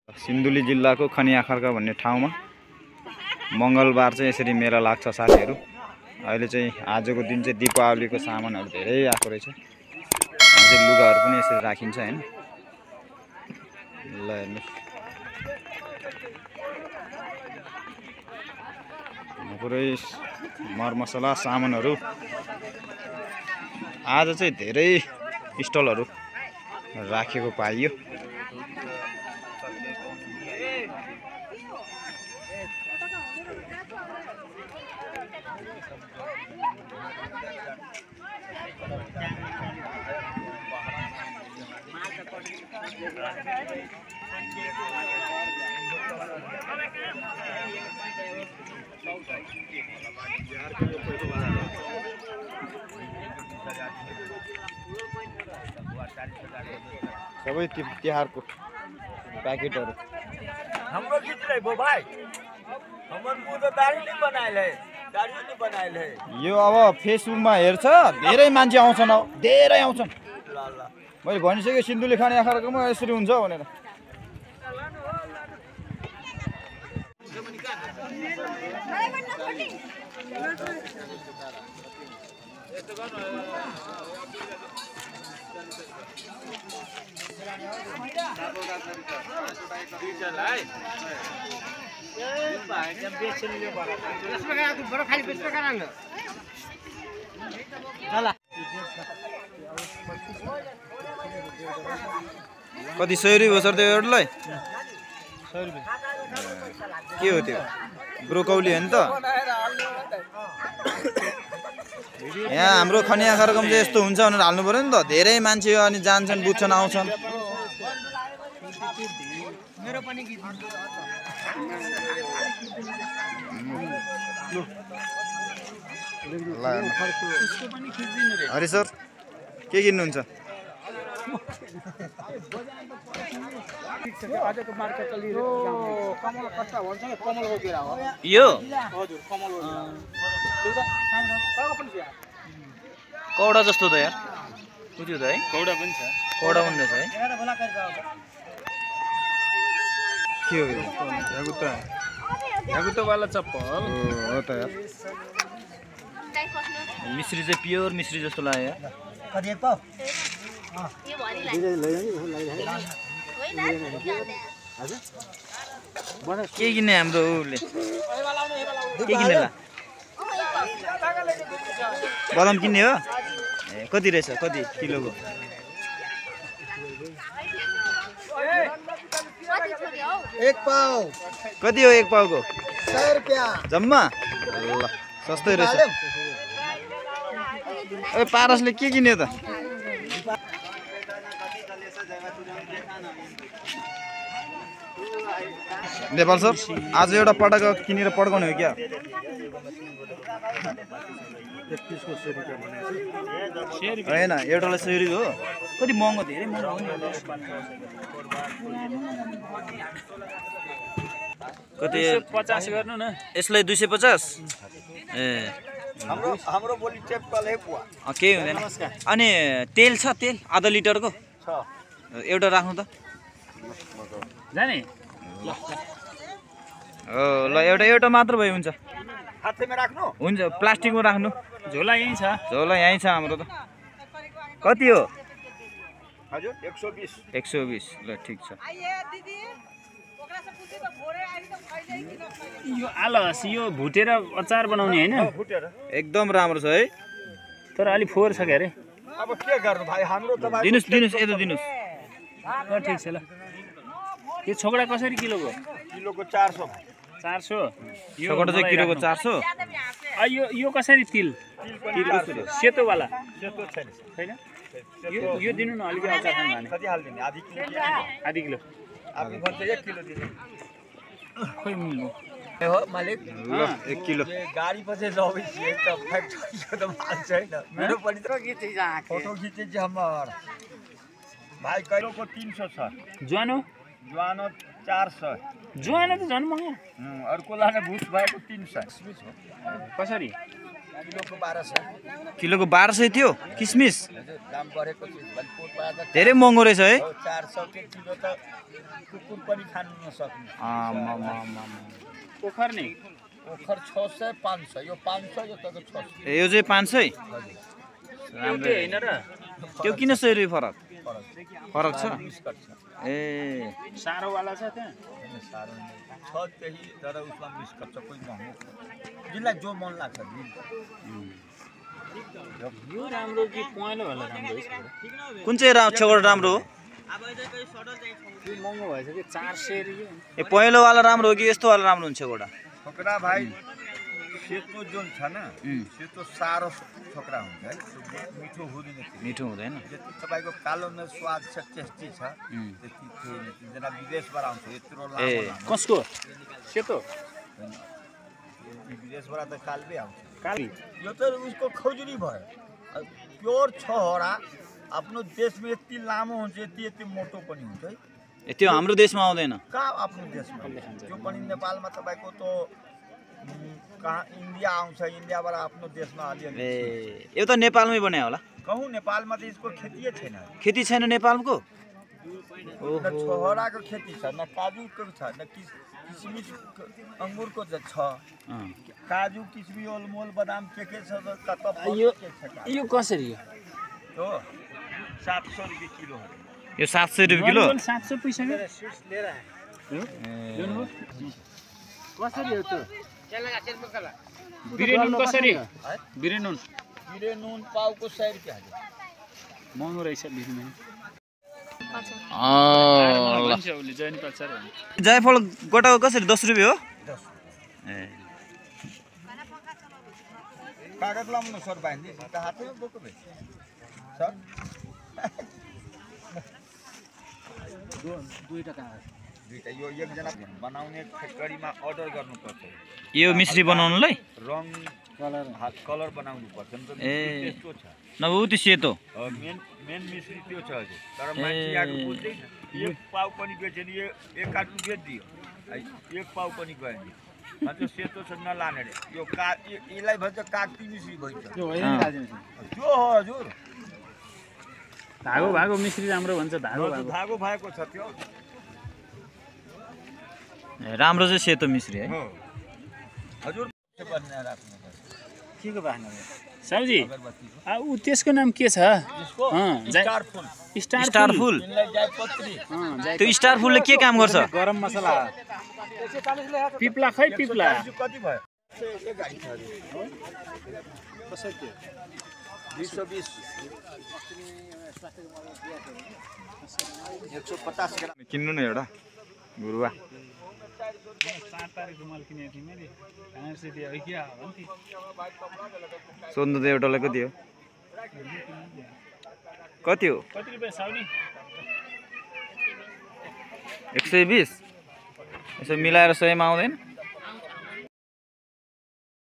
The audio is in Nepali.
सिन्धुली जिल्लाको खनियाखर्क भन्ने ठाउँमा मङ्गलबार चाहिँ यसरी मेला लाग्छ साथीहरू। अहिले चाहिँ आजको दिन चाहिँ दीपावलीको सामानहरू धेरै आएको रहेछ। अझै लुगाहरू पनि यसरी राखिन्छ हैन। ल हेर्नुस्, पुरै मरमसला सामानहरू आज चाहिँ धेरै स्टलहरू राखेको पाइयो। सबै तिहारको प्याकेटहरू हमरो खींच ले बो भाई, हमर मुंह तो दाढ़ी नहीं बनाइल है, दाढ़ी नहीं बनाइल है। यो अब फेसबुकमा हेर्छ धेरै मान्छे आउँछन्, धेरै आउँछन्। मैले भनिसकेँ सिन्धुली खनियाखर्कमा यसरी हुन्छ भनेर। कति 100 रुपियाँ हो सर त्यो एउटालाई? 100 रुपियाँ। के हो त्यो? ब्रोकौली हो नि त? यहाँ हाम्रो खनियाखर्कमा चाहिँ यस्तो हुन्छ भनेर हाल्नु पर्यो नि त। धेरै मान्छे अनि जान्छन्, बुझ्छन्, आउँछन्। अरे सर के किन्नुहुन्छ? यो कौडा जस्तो त यार, बुझ्यो त है? कौडा पनि छ, कौडा पनि रहेछ है। के हो यो? यागुत्ता वाला चप्पल हो त यार। मिश्री चाहिँ प्योर मिश्री जस्तो लाग्यो यार। कति एक पाउ? के किन्ने हाम्रो उसले? के किन्ने ला? बदाम किन्ने हो? ए कति रहेछ? कति किलोको? एक पाउ। कति हो एक पाउको? 100 रुपियाँ जम्मा? ल सस्तै रहेछ। ए पारसले के किन्यो त? नेपाल सर आज एउटा पटाका किनेर पड्काउने हो क्या? होइन एउटालाई 100 रुपियाँ हो। कति महँगो, धेरै महँगो हो नि। कति 50 गर्नु न। यसलाई 250? ए हाम्रो बोली टेप कल है बुवा। केही हुँदैन। अनि तेल छ? तेल आधा लिटरको छ, एउटा राख्नु त। जाने हो ल एउटा मात्र भए हुन्छ। हातैमा राख्नु हुन्छ, प्लास्टिकमा राख्नु। झोला यही छ। झोला यहीँ छ हाम्रो त। कति हो? हजुर 120। 120 ल ठिक छ। यो आलस यो भुटेर अचार बनाउने हैन? फुटेर एकदम राम्रो छ है। तर अलि फोहोर छ के अरे? अब के गर्नु भाइ, हाम्रो त दिनुस् यता दिनुस्। ल ठिक छ ल। यो छोकडा कसरी किलोको? किलोको 400 भाइ। 400। यो छोकडा चाहिँ किलोको 400। यो कसरी तिल? तिल कसरी? सेतो वाला सेतो छैन। हैन? यो दिनु न अलिकति अचार खानु भने। कति हाल्दिने? आधी किलो के? आधी किलो। आफू भन्छ 1 किलो दिनु। खोइ मिल्नु हो मालिक। ल 1 किलो। गाडी पछि लबिस एक त फ्याक्ट्रीको त माल छैन। मेरो पनि त फोटो खिचे छ हमर भाइ। किलोको 300 छ। ज्वानो? ज्वानो 400। ज्वानो त झन् महँगो। अर्को लाने भुस भएको 300। कसरी? किलोको 1200 किलोको 1200 थियो किसमिस हजुर दाम बढेको थियो भने पोट पाएर धेरै महँगो रहेछ है 400 के किलो त कुकुर पनि खानु नसक्ने पोखर नि ओखर 600 500 यो 500 यो त 600 यो चाहिँ 500 एउटै हैन र त्यो किन 100 रुपैयाँ फरक छ मिस्कट छ ए सारो वाला छ त्यहाँ सारो छ त्यही तर उसमा मिस्कट छ कोही महँगो जिल्लाई जो मन लाग्छ यो राम्रो कि पहेँलो वाला राम्रो है कुन चाहिँ छेउबाट राम्रो हो यो महँगो भएछ कि 400 रुपैयाँ ए पहेँलो वाला राम्रो हो कि यस्तो वाला राम्रो हुन्छ छेउबाट छोकरा भाइ सेतो जुन छ न सेतो सारो छोकरा हुन्छ है मिठो हुँदैन मिठो हुँदैन जति तपाईँको कालोमा स्वाद छ टेस्टी छ त्यति थिएन तिनजना विदेशबाट आउँछ यत्रो लामो कसको सेतो विदेशबाट त कालबे आउँछ काली यो त उसको खौजुरी भयो प्योर छहरा आफ्नो देशमा यति लामो हुन्छ यति मोटो पनि हुन्छ है त्यो हाम्रो देशमा आउँदैन कहाँ आफ्नो देशमा त्यो पनि नेपालमा तपाईँको त कहाँ इन्डिया आउँछ इन्डियाबाट आफ्नो देशमा अलिअलि ए यो त नेपालमै बनायो होला कहूँ नेपालमा त यसको खेतियै छैन खेती छैन नेपालको न छहराको खेती छ न काजुको छ न किसमिस अङ्गुरको छ काजु किसमिस ओलमोल बदाम के छ यो कसरी हो 700 रुपियाँ किलो यो 700 रुपियाँ किलो 700 पैसा लिएर कसरी हो त्यो बिरे नुन कसरी बिरे नुन पाउको 100 रुपियाँ महँगो रहेछ बिरे जायफल गोटाको कसरी 10 रुपियाँ हो ए कागज लाउनु सर बाँध्दै त हातैमा बोको भए सर दुईटा यो एकजना बनाउने फ्याक्ट्रीमा अर्डर गर्नुपर्छ यो मिश्री बनाउनलाई रङ कलर बनाउनु पर्छ ए त्यस्तो छ नभए उ त्यो सेतो मेन मिश्री त्यो छ हजुर तर मान्छे यहाँको बुझ्दैन एक पाउ पनि बेच्यो नि एक कार्टुन बेचिदियो एक पाउ पनि गयो नि अन्त सेतो छ नलाने रे यो यसलाई भन्छ कागती मिश्री भन्छ त्यो होइन त्यो हो हजुर धागो भागो मिश्री राम्रो भन्छ धागो भएको छ त्यो राम्रो चाहिँ सेतो मिश्री है हजुर बनाएर राख्नु पर्छ के को बाख्नु साउजी ऊ त्यसको नाम के छ स्टार फुल स्टार फुल त्यो स्टार फुलले के काम गर्छ गरम मसला पिप्ला खै पिप्ला कति भयो कसरी 220 150 ग्राम किन्नु न एउटा गुरुवा 4 तारिकको माल किनेको थिएँ मैले सोध्नु त एउटालाई कति हो कति हो कति रुपियाँ साउनी 120 यसो मिलाएर 100 मा आउँदैन